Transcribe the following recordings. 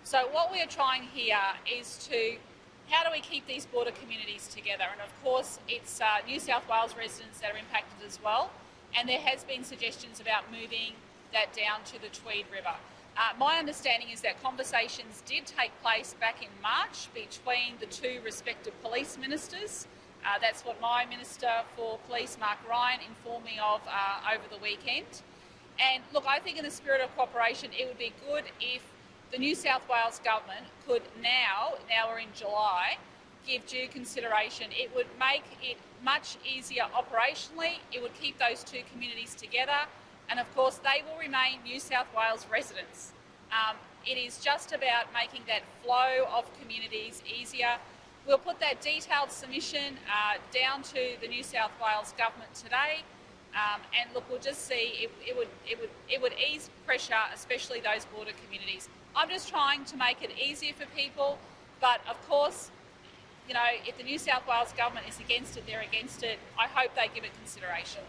So what we are trying here is how do we keep these border communities together? And of course, it's New South Wales residents that are impacted as well. And there has been suggestions about moving that down to the Tweed River. My understanding is that conversations did take place back in March between the two respective police ministers. That's what my Minister for Police, Mark Ryan, informed me of over the weekend. And look, I think in the spirit of cooperation, it would be good if the New South Wales government could now we're in July, give due consideration. It would make it much easier operationally. It would keep those two communities together. And of course, they will remain New South Wales residents. It is just about making that flow of communities easier. We'll put that detailed submission down to the New South Wales government today. And look, we'll just see, it would ease pressure, especially those border communities. I'm just trying to make it easier for people, but of course, you know, if the New South Wales government is against it, they're against it. I hope they give it consideration.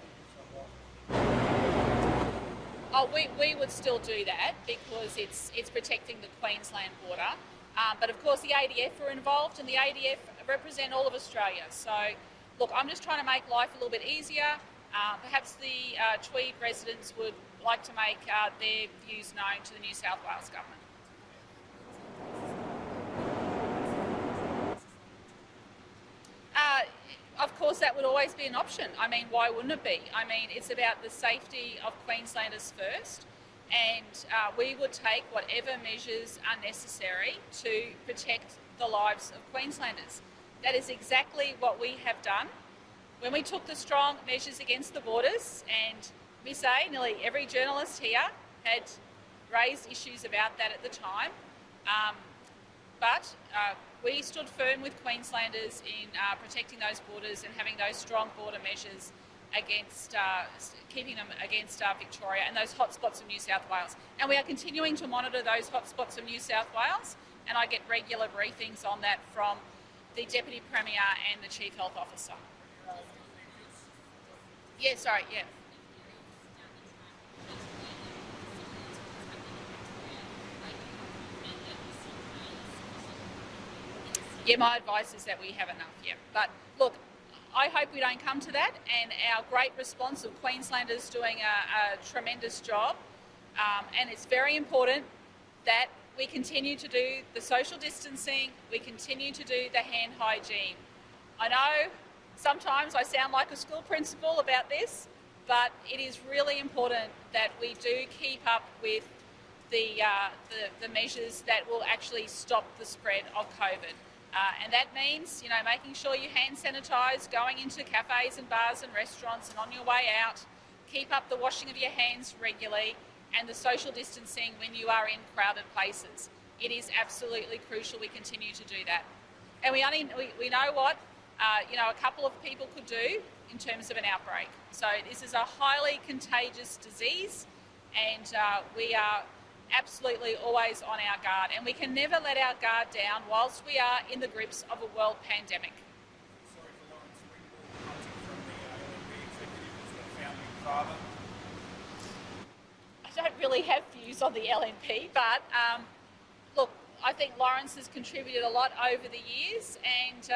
Oh, we would still do that because it's protecting the Queensland border. But of course the ADF are involved, and the ADF represent all of Australia. So look, I'm just trying to make life a little bit easier. Perhaps the Tweed residents would like to make their views known to the New South Wales government. Of course, that would always be an option. I mean, why wouldn't it be? I mean, it's about the safety of Queenslanders first, and we would take whatever measures are necessary to protect the lives of Queenslanders. That is exactly what we have done. When we took the strong measures against the borders, and we say nearly every journalist here had raised issues about that at the time, but we stood firm with Queenslanders in protecting those borders and having those strong border measures against keeping them against Victoria and those hotspots of New South Wales. And we are continuing to monitor those hotspots of New South Wales, and I get regular briefings on that from the Deputy Premier and the Chief Health Officer. Yeah, sorry, yeah. Yeah, my advice is that we have enough, yeah. But look, I hope we don't come to that, and our great response of Queenslanders doing a tremendous job. And it's very important that we continue to do the social distancing, we continue to do the hand hygiene. I know sometimes I sound like a school principal about this, but it is really important that we do keep up with the measures that will actually stop the spread of COVID. And that means, you know, making sure you hand sanitise, going into cafes and bars and restaurants and on your way out, keep up the washing of your hands regularly, and the social distancing when you are in crowded places. It is absolutely crucial we continue to do that. And we know what you know, a couple of people could do in terms of an outbreak. So this is a highly contagious disease, and we are absolutely always on our guard, and we can never let our guard down whilst we are in the grips of a world pandemic. Sorry for Lawrence, we will from the LNP executive as the founding father. I don't really have views on the LNP, but look, I think Lawrence has contributed a lot over the years, and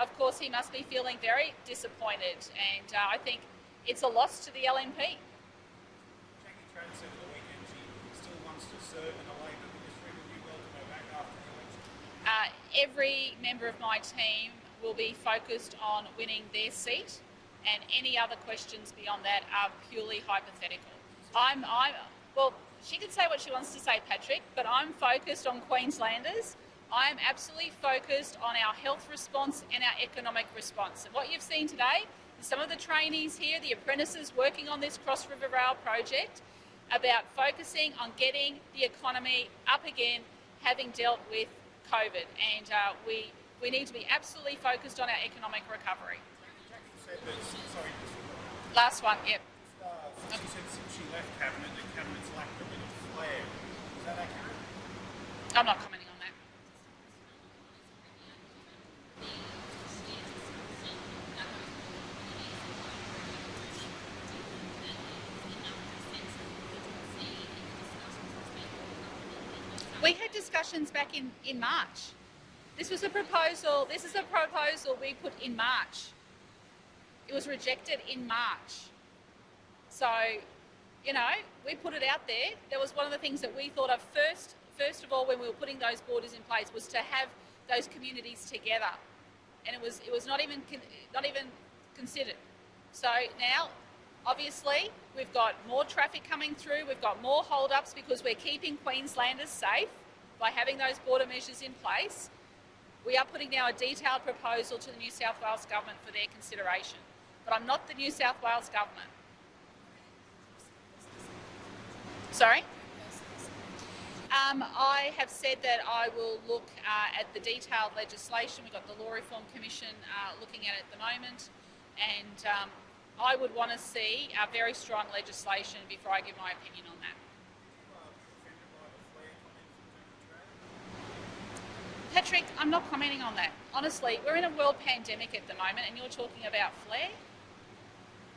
of course he must be feeling very disappointed, and I think it's a loss to the LNP. Jackie Trad said at the weekend she still wants to serve in a Labor ministry. Will you welcome her back after the election? Every member of my team will be focused on winning their seat, and any other questions beyond that are purely hypothetical. Well, she can say what she wants to say, Patrick, but I'm focused on Queenslanders. I'm absolutely focused on our health response and our economic response. And what you've seen today is some of the trainees here, the apprentices working on this Cross River Rail project, about focusing on getting the economy up again, having dealt with COVID. And we need to be absolutely focused on our economic recovery. Jackie said that, sorry. Last one, yep. She said since she left Cabinet, the Cabinet's lacked a bit of flair. Is that accurate? I'm not commenting on that. We had discussions back in March. This is a proposal we put in March. It was rejected in March. So, you know, we put it out there. That was one of the things that we thought of first of all when we were putting those borders in place, was to have those communities together. And it was not even considered. So now, obviously, we've got more traffic coming through, we've got more hold-ups because we're keeping Queenslanders safe by having those border measures in place. We are putting now a detailed proposal to the New South Wales Government for their consideration. But I'm not the New South Wales Government. Sorry? I have said that I will look at the detailed legislation. We've got the Law Reform Commission looking at it at the moment, and I would want to see a very strong legislation before I give my opinion on that. Patrick, I'm not commenting on that. Honestly, we're in a world pandemic at the moment, and you're talking about flare.